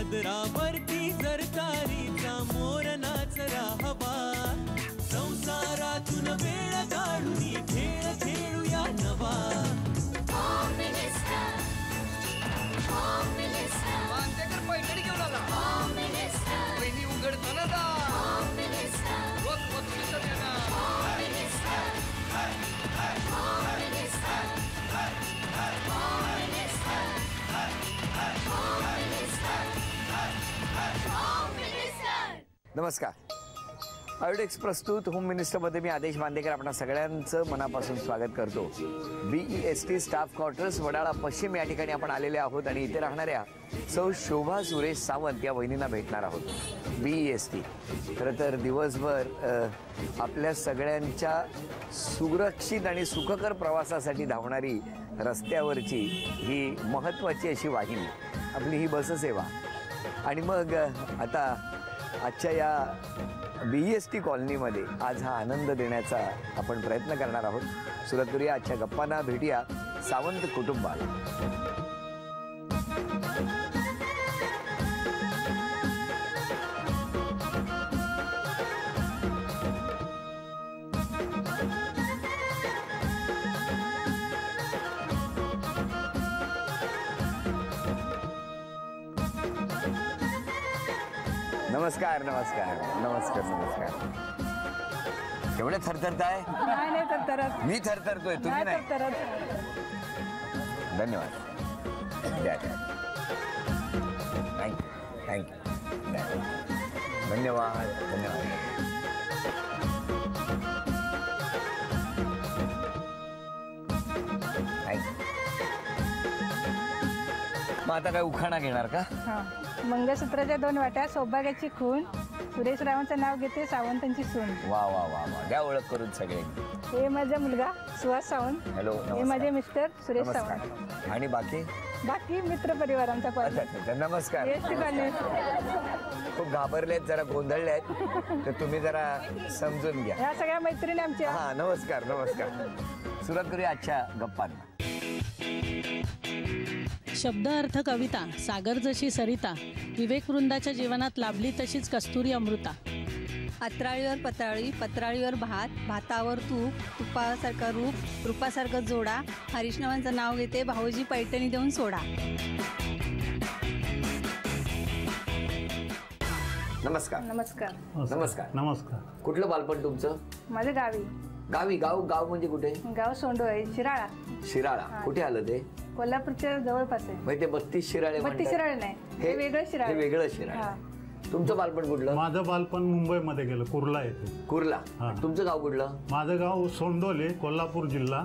पदरावरती जर तारीचा मोर नाचरा हवा, संसारातून वेळ काढून खेळ खेळूया नवा. पैठणी घेऊन आला, पहिली उघडताना नमस्कार. आयोडेक्स प्रस्तुत होम मिनिस्टरमध्ये मी आदेश बांदेकर आपणा सगळ्यांचं मनापासून स्वागत करतो. BEST स्टाफ क्वार्टर्स वडाळा पश्चिम या ठिकाणी आपण आलेले आहोत आणि इथे राहणाऱ्या सौ शोभा सुरेश सावंत या वहिनींना भेटणार आहोत. BEST खरं तर दिवसभर आपल्या सगळ्यांच्या सुरक्षित आणि सुखकर प्रवासासाठी धावणारी रस्त्यावरची ही महत्त्वाची अशी वाहिनी आपली ही बससेवा. आणि मग आता आजच्या या BEST कॉलनीमध्ये आज हा आनंद देण्याचा आपण प्रयत्न करणार आहोत. सुरुवात करूया आजच्या गप्पांना, भेटूया सावंत कुटुंबाला. नमस्कार नमस्कार नमस्कार नमस्कार. एवढे थरथरताय? नाही थरथरत. मी थरथरतोय, तुम्ही नाही. धन्यवाद. थँक्यू थँक्यू धन्यवाद धन्यवाद. मग आता काय उखाणा घेणार का? मंगळसूत्राच्या 2 वाट्या, सौभाग्याची खून, सुरेश रावांचं नाव घेते, सावंतांची सून. वा वा वा वा. द्या ओळख करून सगळे. हे माझा मुलगा सुहास सावंत. हॅलो. हे माझे मिस्टर सुरेश सावंत. आणि बाकी मित्र परिवार आमचा. नमस्कार. खूप घाबरलेत, जरा गोंधळले आहेत, तर तुम्ही जरा समजून घ्या. ह्या सगळ्या मैत्रिणी आमच्या. हा नमस्कार नमस्कार. सुरुवात करूया आजच्या गप्पांना. शब्द अर्थ कविता, सागर जशी सरिता, विवेक वृंदाच्या जीवनात लाभली तशीच कस्तुरी अमृता. अत्राळीवर पत्राळी, पत्राळीवर भात, भातावर तूप, तुपासारखा रूप, रूपासारखं जोडा, हरीशनावांचं नाव घेते, भाऊजी पैठणी देऊन सोडा. नमस्कार नमस्कार नमस्कार नमस्कार. कुठलं बालपण तुमचं? माझं गावी. गावी? गाव म्हणजे कुठे? गाव सोंडो आहे, शिराळा. शिराळा कुठे आलं ते? कोल्हापूरच्या जवळपास आहे. म्हणजे ते 32 शिराळे? 32 शिराळे नाही, हे वेगळं शिराळे. हे वेगळं शिराळे. तुमचं बालपण कुठलं? माझं बालपण मुंबईमध्ये गेलं, कुर्ला येथे. कुर्ला. तुमचं गाव कुठलं? माझं गाव सोंडोले, कोल्हापूर जिल्हा.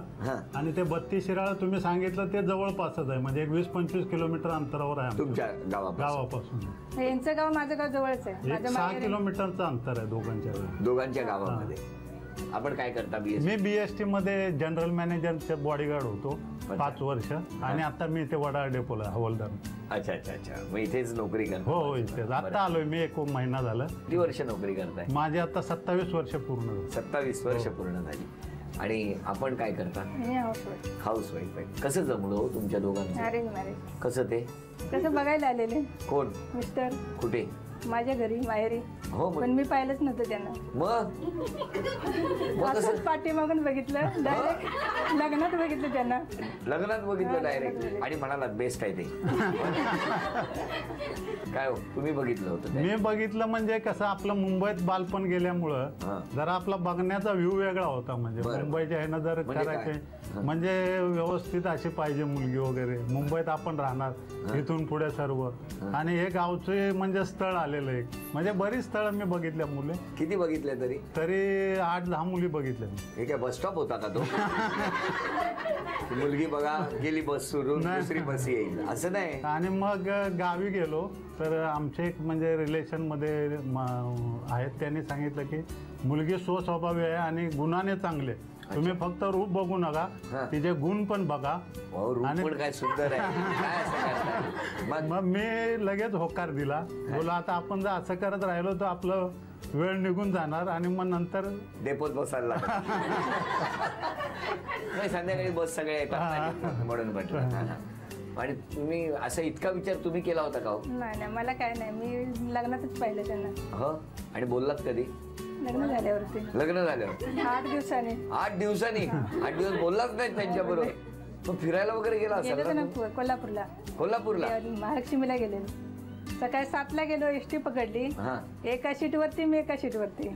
आणि ते 32 शिराळा तुम्ही सांगितलं ते जवळपासच आहे, म्हणजे 20-25 किलोमीटर अंतरावर आहे तुमच्या गावापासून. यांचं गाव माझं गाव जवळच आहे. 6 किलोमीटरचं अंतर आहे दोघांच्या गावामध्ये. आपण काय करता? मी BEST मध्ये जनरल मॅनेजरचे बॉडीगार्ड होतो 5 वर्ष, आणि आता मी इथे वडाळा डेपोला हवालदार. अच्छा अच्छा अच्छा. मग इथेच नोकरी करतो? हो इथेच. आता आलोय मी, 1 महिना झाला. किती वर्ष नोकरी करताय? माझी आता 27 वर्ष पूर्ण. 27 वर्ष पूर्ण झाली. आणि आपण काय करता? हाऊसवाईफ आहे. कसं जमलो हो तुमच्या दोघांचं? Arrange marriage. कसं ते? कसं बघायला आलेले. कोण? मिस्टर. कुठे? माझ्या घरी, माहेरी. हो, पण मी पाहिलंच नव्हतं त्यांना. मग असंच पाठीमागून बघितलं, डायरेक्ट लग्नात बघितलं त्यांना. लग्नात बघितलं डायरेक्ट? आणि म्हणाला बेस्ट आहे ते. काय तुम्ही बघितलं होतं? मी बघितलं म्हणजे कसं, आपलं मुंबईत बालपण गेल्यामुळं जरा आपला बघण्याचा व्ह्यू वेगळा होता. म्हणजे मुंबईच्या ह्यानं जर करायचे म्हणजे व्यवस्थित अशी पाहिजे मुलगी वगैरे. मुंबईत आपण राहणार इथून पुढे सर्व, आणि हे गावचे म्हणजे स्थळ आलेलं एक, म्हणजे बरीच स्थळ मी बघितल्या. मुले किती बघितल्या? तरी 8-10 मुली बघितल्या. हे काय बस स्टॉप होता का तो? मुलगी बघा गेली, बस सुरू, दुसरी बस येईल असं नाही. आणि मग गावी गेलो तर आमचे एक म्हणजे रिलेशनमध्ये आहेत, त्यांनी सांगितलं की मुलगी स्वस्वभावी आहे आणि गुणाने चांगले, तुम्ही फक्त रूप बघू नका, तिचे गुण पण बघा. आणि काय सुंदर आहे. मग मी लगेच होकार दिला. बोला आता आपण जर असं करत राहिलो तर आपलं वेळ निघून जाणार, आणि मग नंतर डेपोत बसायला संध्याकाळी बस सगळे येतात म्हणून म्हटलं. आणि तुम्ही असा इतका विचार तुम्ही केला होता का हो? नाही नाही मला काय नाही, मी लग्नातच पाहिलं त्यांना. हो आणि बोललात कधी? लग्न झाल्यावरती लग्न झाल्यावर 8 दिवसाने. 8 दिवसांनी? 8 दिवस बोललाच नाही त्यांच्या बरोबर? मग फिरायला वगैरे गेला गेलो असाल ना ना? कोल्हापूरला. कोल्हापूरला? महालक्ष्मीला गेलेलो. सकाळी 7ला गेलो, एसटी पकडली. हा. एका सीटवरती मी एका सीटवरती.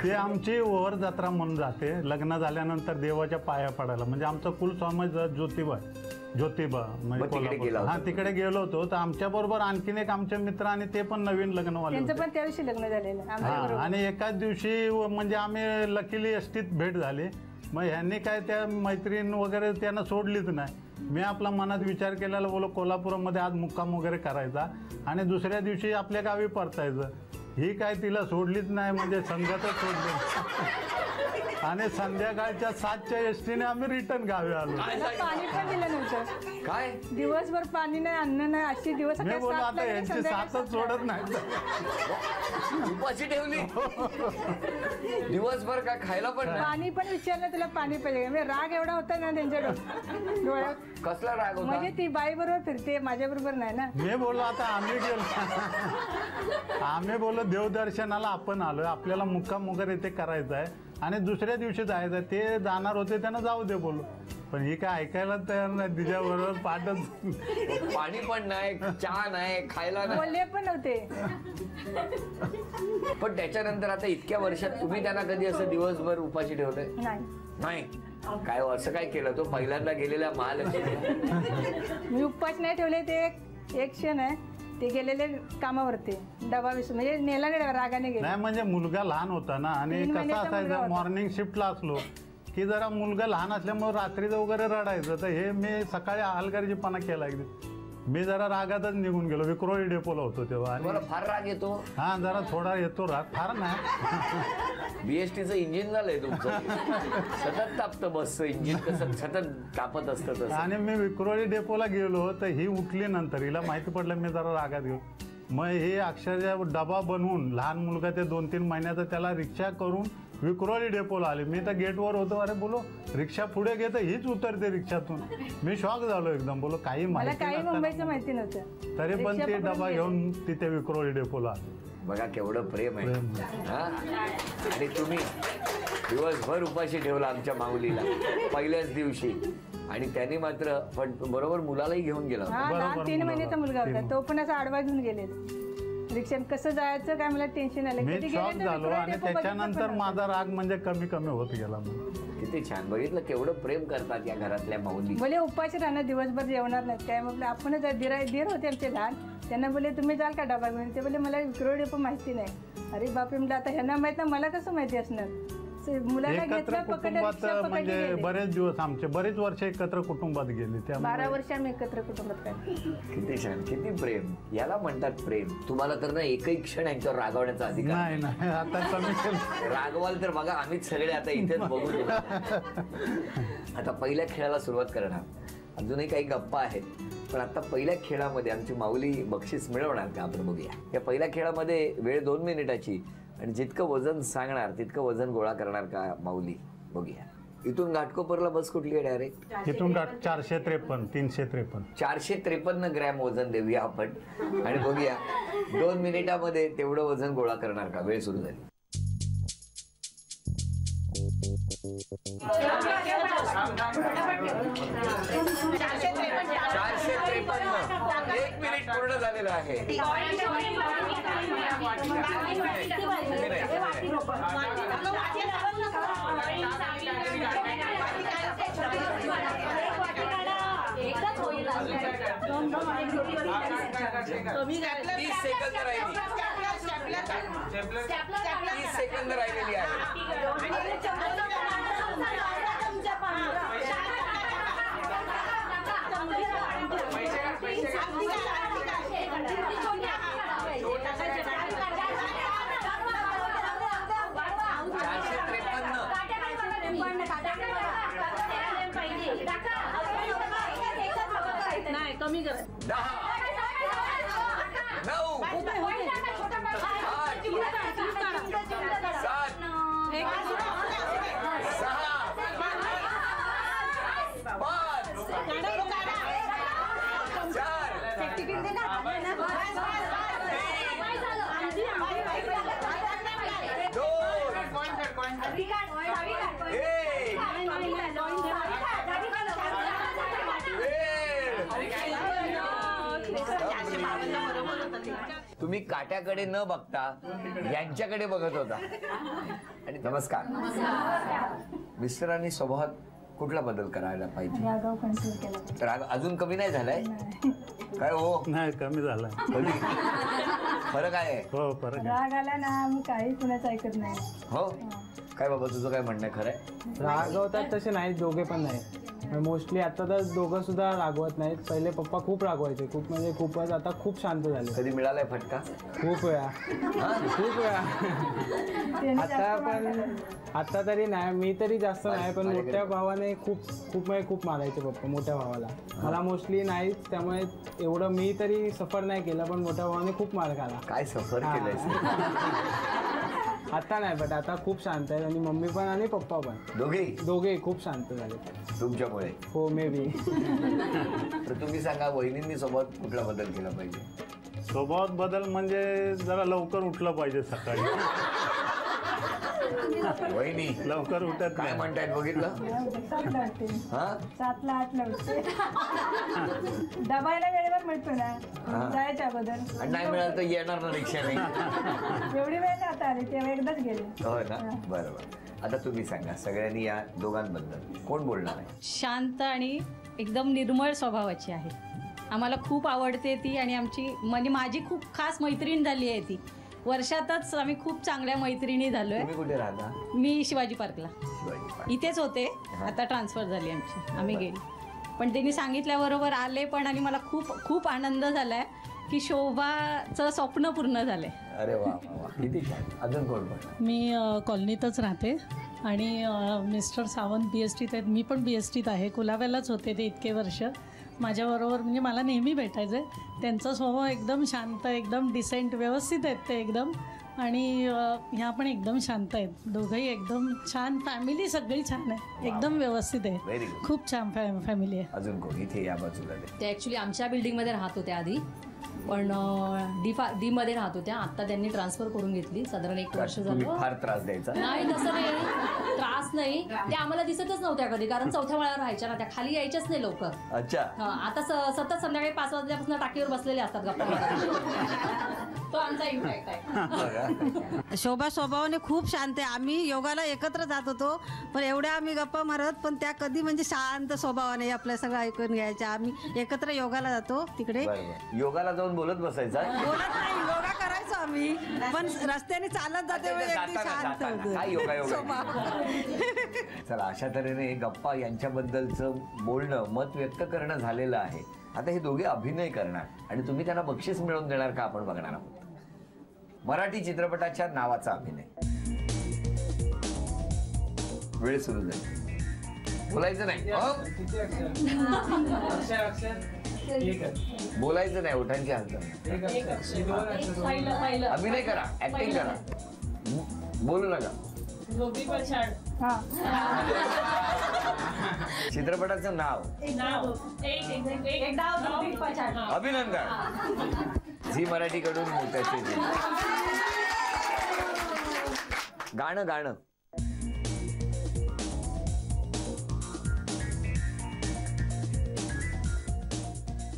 ते आमची ओव्हर जत्रा म्हणून जाते. लग्न झाल्यानंतर देवाच्या पाया पडायला, म्हणजे आमचं कुलस्वामी ज्योतिबा म्हणजे मग तिकडे गेला कोल्हापूर. होता? हा तिकडे गेलो होतो. तर आमच्या बरोबर आणखीन एक आमचे मित्र आणि ते पण नवीन लग्नवाले त्यांचं होते. पण त्या दिवशी लग्न झालेलं आमच्या हा बरोबर. आणि एकाच दिवशी म्हणजे आम्ही लकीली एसटीत भेट झाली. मग ह्यांनी काय त्या मैत्रीण वगैरे त्यांना सोडलीच नाही. मी आपला मनात विचार केलेला, बोलो कोल्हापूरमध्ये आज मुक्काम वगैरे करायचा आणि दुसऱ्या दिवशी आपल्या गावी परतायचं. ही काय तिला सोडलीच नाही, म्हणजे संगतच सोडली. आणि संध्याकाळच्या 7च्या एसटीने आम्ही रिटर्न गावी आलो. मला पाणी पण दिलं नव्हतं. काय दिवसभर पाणी नाही, अन्न नाही, अशी दिवस मी सकाळी बोललो 7ला आता गेले, यांची संध्याकाळी साथच 7ला. सोडत नाही. उपाशी ठेवली? दिवसभर का खायला पण नाही? पाणी पण विचारलं तुला पाणी पाहिजे. म्हणजे राग एवढा होता ना त्यांच्या डोळ्यात. कसला राग होता? म्हणजे ती बाई बरोबर फिरते, माझ्या बरोबर नाही ना. मी बोललो आता आम्ही गेलो, आम्ही बोललो देवदर्शनाला आपण आलोय, आपल्याला मुक्काम वगैरे इथे करायचा आहे आणि दुसऱ्या दिवशी जायचं. ते जाणार होते, त्यांना जाऊ दे बोललो. पण ही काय ऐकायला तयार नाही. तिच्याबरोबर पाठच. पाणी पण नाही, चहा नाही, खायला नाही. बोलले पण नव्हते. पण त्याच्यानंतर आता इतक्या वर्षात तुम्ही त्यांना कधी असं दिवसभर उपाशी ठेवलंय? नाही, नाही. काय असं काय केलं? तो पहिल्यांदा गेलेल्या महालक्ष्मीला मी उपवास नाही ठेवले. ते एक क्षण आहे, ते गेलेले कामावरती डबा विसरून, म्हणजे नेला नाही, रागाने गेले. नाही म्हणजे मुलगा लहान होता ना, आणि 3 कसं महिन्याचा मुलगा असायचं होता. मॉर्निंग शिफ्टला असलो की जरा मुलगा लहान असल्यामुळे रात्रीचं वगैरे रडायचं. तर हे मी सकाळी हलगर्जीपणा केला एकदा. मी जरा रागातच निघून गेलो. विक्रोळी डेपोला होतो तेव्हा. तुम्हाला फार राग येतो? हा जरा थोडा येतो राग, फार नाही. बीएसटीचं इंजिन झालंय तुमचं. सतत तापतं बसचं इंजिन, कसं सतत तापत असतं तसं. आणि मी विक्रोळी डेपोला गेलो तर ही उठली. नंतर हिला माहिती पडलं मी जरा रागात गेलो. मग हे अक्षरशः डबा बनवून, लहान मुलगा ते 2-3 महिन्याचा, त्याला रिक्षा करून विक्रोळी डेपोला आले. मी तर गेटवर होतो. अरे बोलो रिक्षा पुढे घेतं, हीच उतरते रिक्षातून. मी शॉक झालो एकदम. बोलो काही मला माहिती काही नसताना. मुंबईचं माहिती नव्हतं. तरी पण रिक्षा ते पकडून डबा गेले. घेऊन तिथे विक्रोळी डेपोला आले. बघा केवढं प्रेम आहे. प्रेम. हा? आणि तुम्ही दिवसभर उपाशी ठेवला आमच्या माऊलीला पहिल्याच दिवशी. आणि त्यांनी मात्र पण बरोबर मुलालाही घेऊन गेला होता. हा, लहान बरोबर 3 महिन्याचा मुलगा होता. 3. तो पण असा आडवा घेऊन गेले. रिक्षात कसं जायचं काय मला टेन्शन आलं. मी कधी शॉक गेले तर झालो. विक्रोळी आणि डेपो बघितलं पण त्याच्यानंतर नव्हतं. माझा राग म्हणजे कमी कमी होत गेला. किती छान बघितलं, केवढं प्रेम करतात या घरातल्या माऊली. बोले उपाशी राहणार, दिवसभर जेवणार नाहीत काय. म्हटलं आपणच दीर होते आमचे लहान. त्यांना बोले तुम्ही जाल का डबा घेऊन? ते बोले मला विक्रोळी डेपो माहिती नाही. अरे बापरे, म्हटलं आता ह्यांना माहित ना, मला कसं माहिती असणार. मुलाला एकत्र घेतलं, पकडलं, कुटुंबात रिक्षा पकडली, म्हणजे गेले. बरेच दिवस आमचे, बरेच वर्ष एकत्र कुटुंबात गेली. 12 त्यामुळे वर्ष आम्ही एकत्र कुटुंबात काय. किती छान, किती प्रेम. याला म्हणतात प्रेम. तुम्हाला तर ना एकही क्षण यांच्यावर रागवण्याचा अधिकार नाही नाही आता कमी केलं. रागवाल तर बघा आम्हीच सगळे आता इथेच बघू घेऊ. आता पहिल्या खेळाला सुरुवात करणार. अजूनही काही गप्पा आहेत, पण आता पहिल्या खेळामध्ये आमची माऊली बक्षीस मिळवणार का आपण बघूया. या पहिल्या खेळामध्ये वेळ 2 मिनिटाची आणि जितकं वजन सांगणार तितकं वजन गोळा करणार का माऊली, बघूया. इथून घाटकोपरला बस कुठली आहे डायरेक्ट? इथून 453 353 453 ग्रॅम वजन देऊया आपण आणि बघूया 2 मिनिटामध्ये तेवढं वजन गोळा करणार का. वेळ सुरू झाली. 453 1 मिनिट पूर्ण झालेलं आहे. तीस सेकंद राहिली. 30 सेकंद राहिलेली आहे. नाही कमी कर. 10 9 8 7 6 5 तुम्ही काट्याकडे न बघता यांच्याकडे बघत होता. आणि नमस्कार. मिस्टरांनी स्वभावात कुठला बदल करायला पाहिजे? राग अजून कमी नाही झालाय काय? हो नाही, कमी झाला. फरक आहे. हो फरक आहे. राग आला ना आम्ही काही कुणाचं ऐकत नाही. हो काय बाबा तुझं काय म्हणणं खरंय? रागवतात तसे नाही, दोघे पण नाही. मोस्टली आता तर दोघं सुद्धा रागवत नाहीत. पहिले पप्पा खूप रागवायचे, खूप म्हणजे खूपच. आता खूप शांत झाले. कधी मिळालाय फटका? खूप वेळा, खूप वेळा. आता तरी नाही, मी तरी जास्त नाही, पण मोठ्या भावाने खूप खूप म्हणजे खूप मारायचे पप्पा मोठ्या भावाला. मला मोस्टली नाही, त्यामुळे एवढं मी तरी सफर नाही केलं, पण मोठ्या भावाने खूप मार खाला. काय सफर केलंय? आता नाही, बट आता खूप शांत आहे. आणि मम्मी पण आणि पप्पा पण दोघे खूप शांत झाले तुमच्यामुळे. हो मे बी. तर तुम्ही सांगा वहिनींनी सोबत कुठला बदल केला पाहिजे? स्वभावात बदल म्हणजे जरा लवकर उठलं पाहिजे सकाळी. वहिनी लवकर उठत काय नाही. म्हणतायत बघितलं? 7ला उठते. हा 7ला 8ला उठते. डबायला वेळेवर मिळतो ना जायच्या अगोदर. आणि नाही मिळालं तर येणार ना रिक्षाने. एवढी वेळ नाही आता आली, तेव्हा एकदाच गेले. हो ना, बरोबर. आता तुम्ही सांगा सगळ्यांनी या दोघांबद्दल कोण बोलणार आहे? शांत आणि एकदम निर्मळ स्वभावाची आहे. आम्हाला खूप आवडते ती आणि आमची म्हणजे माझी खूप खास मैत्रीण झाली आहे ती. वर्षातच आम्ही खूप चांगल्या मैत्रिणी झालोय. तुम्ही कुठे राहता? मी शिवाजी पार्कला शिवाजी पार्क. इथेच होते, आता ट्रान्सफर झाली आमची, आम्ही गेली. पण त्यांनी सांगितल्याबरोबर आले पण. आणि मला खूप खूप आनंद झालाय की शोभाचं स्वप्न पूर्ण झालंय. अरे वा वा, किती छान. अजून कोण पण? मी कॉलनीतच राहते आणि मिस्टर सावंत BSTत आहेत. मी पण BSTत आहे. कुलाब्यालाच होते ते इतके वर्ष माझ्याबरोबर. म्हणजे मला नेहमी भेटायचं आहे. त्यांचा स्वभाव एकदम शांत, एकदम डिसेंट, व्यवस्थित आहेत ते एकदम. आणि ह्या पण एकदम शांत आहेत. दोघंही एकदम छान. फॅमिली सगळी छान आहे, एकदम व्यवस्थित आहे. Very good. खूप छान फॅमिली आहे. अजून कोण? इथे या बाजूला. ते ॲक्च्युली आमच्या बिल्डिंगमध्ये राहत होत्या आधी, पण डी मध्ये राहत होत्या. आता त्यांनी ट्रान्सफर करून घेतली. साधारण 1 वर्ष झालं. फार त्रास द्यायचा? नाही तसं नाही, त्रास नाही. त्या आम्हाला दिसतच नव्हत्या कधी, कारण 4थ्या माळ्यावर राहायच्या ना त्या, खाली यायच्याच नाही लवकर. अच्छा. आता सतत संध्याकाळी 5 वाजल्यापासून टाकीवर बसलेले असतात गप्पा. तो आमचा इम्पॅक्ट आहे. शोभा स्वभावाने खूप शांत आहे. आम्ही योगाला एकत्र जात होतो, पण एवढ्या आम्ही गप्पा मारत, पण त्या कधी म्हणजे शांत स्वभावाने आपल्या सगळं ऐकून घ्यायच्या. आम्ही एकत्र योगाला जातो तिकडे. योगाला जाऊन बोलत बसायचा? बोलत नाही, योगा करायचो आम्ही, पण रस्त्याने चालत जाते शांत काय योगा योगा. चला, अशा तऱ्हेने गप्पा यांच्याबद्दलचं बोलणं, मत व्यक्त करणं झालेलं आहे. आता हे दोघे अभिनय करणार आणि तुम्ही त्यांना बक्षीस मिळवून देणार का आपण बघणार आहोत. मराठी चित्रपटाच्या नावाचा अभिनय. वेळ सुरू झाली. बोलायचं नाही, बोलायचं नाही, ओठांची हालचाल. अभिनय करा, ऍक्टिंग करा, बोलू नका. चित्रपटाचं नाव अभिनंदन. झी मराठी कडून मोत्याचे गाणं. गाणं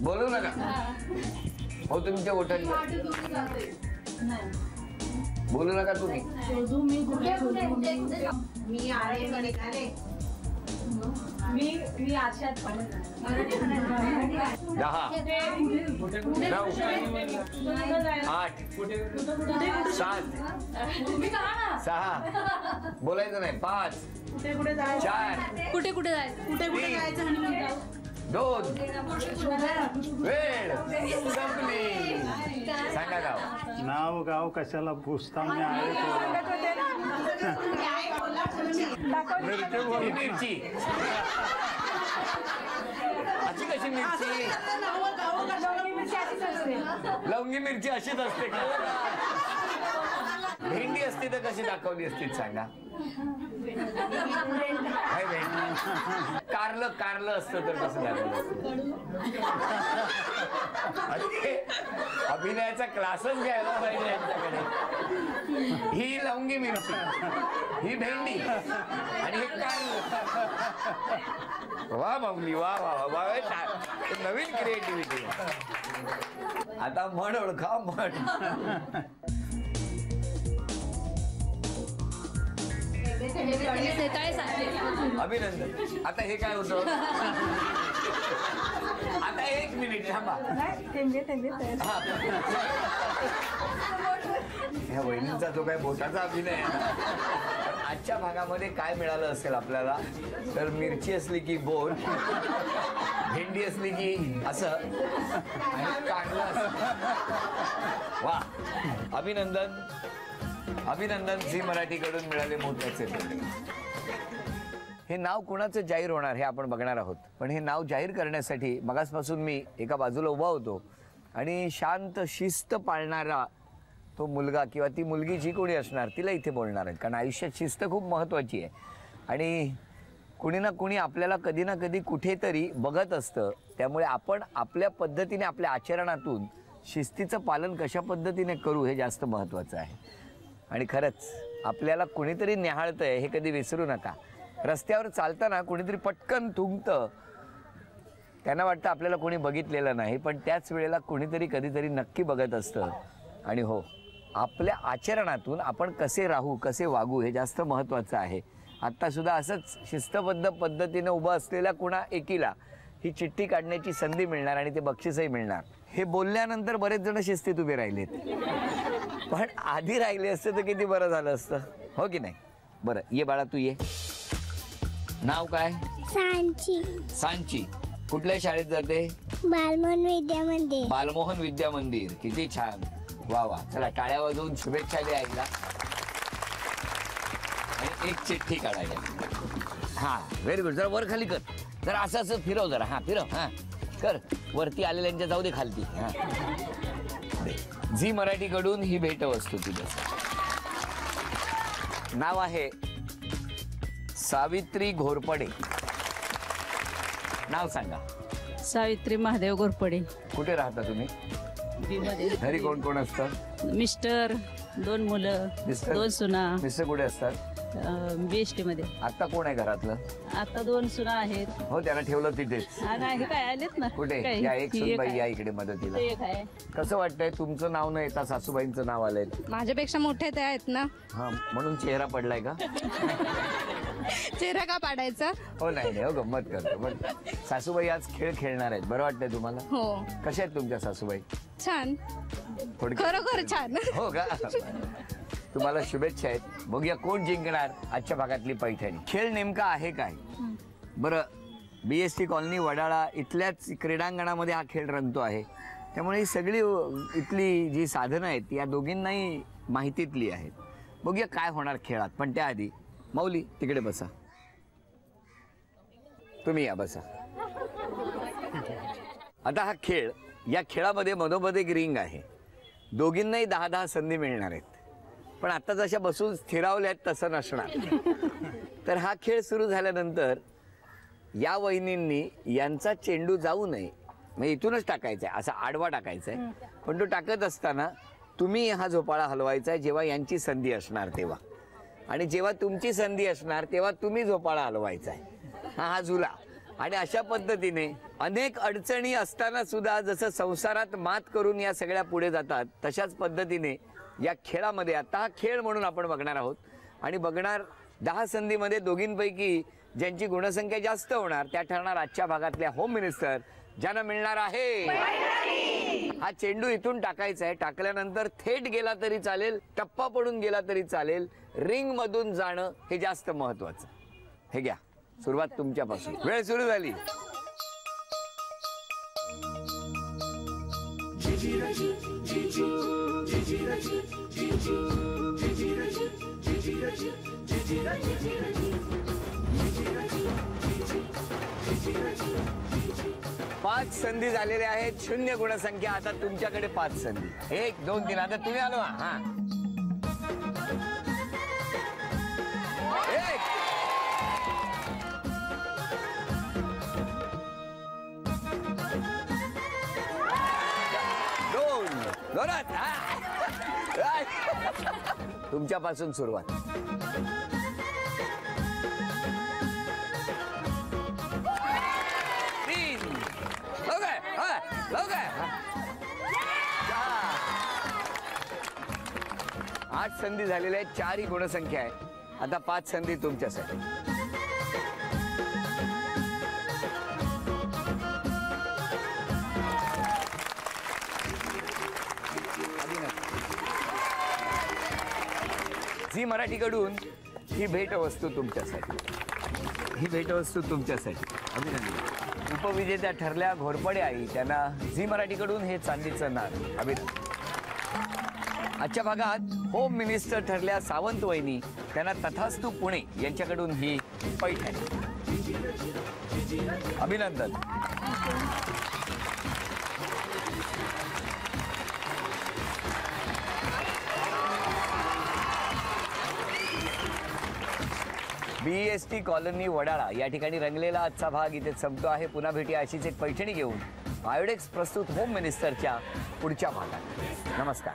बोलू नका. हो, तुमच्या ओठांची बोलू नका तुम्ही. मी आरशात 10, 9, 8, 7, 6. बोलायचं नाही. 5, 4. कुठे कुठे जायचं? 2. वेळ संपली. सांगा गाव. नाव गाव कशाला पुसता, मी आहे. मिरची. अशी कशी मिरची? लवंगी मिरची अशीच असते का? भेंडी असते तर कशी दाखवली असती सांगा. कारलं असतं तर कसं दाखवलं असतं? अभिनयाचा क्लासच घ्यायला पाहिजे यांच्याकडे. ही लवंगी मिरची, ही भेंडी आणि हे कारलं. वा माऊली, वा वा वा, नवीन क्रिएटिव्हिटी. आता म्हण ओळखा, म्हण. अभिनंदन. आता हे काय होतं? आता 1 मिनिट थांबा. ह्या वहिनींचा जो काय बोटाचा अभिनय आहे, आजच्या भागामध्ये काय मिळालं असेल आपल्याला तर मिरची असली की बोट, भेंडी असली की असं, आणि कांदा असं. वा, अभिनंदन अभिनंदन. झी मराठीकडून मिळाले मोत्याचे पेंडे. हे नाव कोणाचं जाहीर होणार हे आपण बघणार आहोत. पण हे नाव जाहीर करण्यासाठी मगासपासून मी एका बाजूला उभा होतो आणि शांत शिस्त पाळणारा तो मुलगा किंवा ती मुलगी जी कोणी असणार तिला इथे बोलणार आहेत. कारण आयुष्यात शिस्त खूप महत्त्वाची आहे आणि कुणी ना कुणी आपल्याला कधी ना कधी कुठेतरी बघत असतं. त्यामुळे आपण आपल्या पद्धतीने आपल्या आचरणातून शिस्तीचं पालन कशा पद्धतीने करू हे जास्त महत्त्वाचं आहे. आणि खरंच आपल्याला कुणीतरी न्याहाळतंय हे कधी विसरू नका. रस्त्यावर चालताना कुणीतरी पटकन थुंकतं, त्यांना वाटतं आपल्याला कोणी बघितलेलं नाही, पण त्याच वेळेला कुणीतरी कधीतरी नक्की बघत असतं. आणि हो, आपल्या आचरणातून आपण कसे राहू, कसे वागू हे जास्त महत्त्वाचं आहे. आत्तासुद्धा असंच शिस्तबद्ध पद्धतीनं उभं असलेल्या कुणा एकीला ही चिठ्ठी काढण्याची संधी मिळणार आणि ते बक्षीसही मिळणार. हे बोलल्यानंतर बरेच जण शिस्तीत उभे राहिलेत, पण आधी राहिले असते तर किती बरं झालं असतं, हो की नाही? बरं, ये बाळा, तू ये. नाव काय? सांची. सांची. कुठल्या शाळेत जाते? बालमोहन विद्या मंदिर. बालमोहन विद्या मंदिर. किती छान, वा वा. चला टाळ्या वाजवून शुभेच्छा द्या आईला. आणि एक चिठ्ठी काढायला. हा, व्हेरी गुड. जरा वर खाली कर, जरा असं असं फिरव, जरा. हा, फिरव. हा, कर. वरती आलेल्यांच्या जाऊ दे खालती. हा, झी मराठीकडून ही भेटवस्तू तुझ्या. नाव आहे सावित्री घोरपडे. नाव सांगा. सावित्री महादेव घोरपडे. कुठे राहता तुम्ही? घरी कोण कोण असतं? मिस्टर, 2 मुलं, 2 सुना. मिस्टर कुठे असतात? बीएसटी मध्ये. आता कोण आहे घरातलं? आता 2 सुना आहेत. हो, त्याला ठेवलं तिथेच. नाही, काय आलेत ना. कुठे? या एक सुनबाई या इकडे मदतीला. कसं वाटतंय तुमचं नाव न येता सासूबाईंचं नाव आलंय? माझ्यापेक्षा मोठे ते आहेत ना. हा, म्हणून चेहरा पडलाय का? चेहरा का पाडायचा? हो, नाही, हो, गंमत करतो. पण सासूबाई आज खेळ खेळणार आहेत, बरं वाटतंय तुम्हाला? हो. कशा आहेत तुमच्या सासूबाई? छान, खरोखर छान. हो का? तुम्हाला शुभेच्छा आहेत. बघूया कोण जिंकणार आजच्या भागातली पैठणी. खेळ नेमका आहे काय? बरं, बीएसटी कॉलनी वडाळा इथल्याच क्रीडांगणामध्ये हा खेळ रंगतो आहे. त्यामुळे ही सगळी इथली जी साधनं आहेत या दोघींनाही माहितीतली आहेत. बघूया काय होणार खेळात. पण त्याआधी माऊली तिकडे बसा, तुम्ही या बसा. आता हा खेळ, या खेळामध्ये मधोमध एक रिंग आहे. दोघींनाही 10-10 संधी मिळणार आहेत. पण आता जशा बसून स्थिरावल्यात तसं नसणार. तर हा खेळ सुरू झाल्यानंतर या वहिनींनी यांचा चेंडू जाऊ नये, म्हणजे इथूनच टाकायचा आहे, असा आडवा टाकायचा आहे. पण तो टाकत असताना तुम्ही हा झोपाळा हलवायचा आहे जेव्हा यांची संधी असणार तेव्हा, आणि जेव्हा तुमची संधी असणार तेव्हा तुम्ही झोपाळा हलवायचा आहे. हा झुला. आणि अशा पद्धतीने अनेक अडचणी असताना सुद्धा जसं संसारात मात करून या सगळ्या पुढे जातात तशाच पद्धतीने या खेळामध्ये आता हा खेळ म्हणून आपण बघणार आहोत. आणि बघणार 10 संधीमध्ये दोघींपैकी ज्यांची गुणसंख्या जास्त होणार त्या ठरणार आजच्या भागातल्या होम मिनिस्टर, ज्यांना मिळणार आहे. हा चेंडू इथून टाकायचा आहे. टाकल्यानंतर थेट गेला तरी चालेल, टप्पा पडून गेला तरी चालेल, रिंग मधून जाणं हे जास्त महत्वाचं. हे घ्या, सुरुवात तुमच्यापासून. वेळ सुरू झाली. पाच संधी झालेल्या आहेत. 0 गुणसंख्या. आता तुमच्याकडे 5 संधी. 1, 2, 3. आता तुम्ही आलो. हा, 1, 2, जोरात. तुमच्यापासून सुरुवात. आठ संधी झालेल्या आहेत, 4 ही गुणसंख्या आहे. आता 5 संधी तुमच्यासाठी. झी मराठीकडून ही भेटवस्तू तुमच्यासाठी. ही भेटवस्तू तुमच्यासाठी. अभिनंदन. उपविजेत्या ठरल्या घोरपडे आई, त्यांना झी मराठीकडून हे चांदीचं नार. अभिनंदन. आजच्या भागात होम मिनिस्टर ठरल्या सावंत वहिनी, त्यांना तथास्तु पुणे यांच्याकडून ही पैठणी. अभिनंदन. BEST कॉलनी वडाळा या ठिकाणी रंगलेला आजचा भाग इथे संपतो आहे. पुन्हा भेटूया अशीच एक पैठणी घेऊन आयोडेक्स प्रस्तुत होम मिनिस्टरच्या पुढच्या भागात. नमस्कार.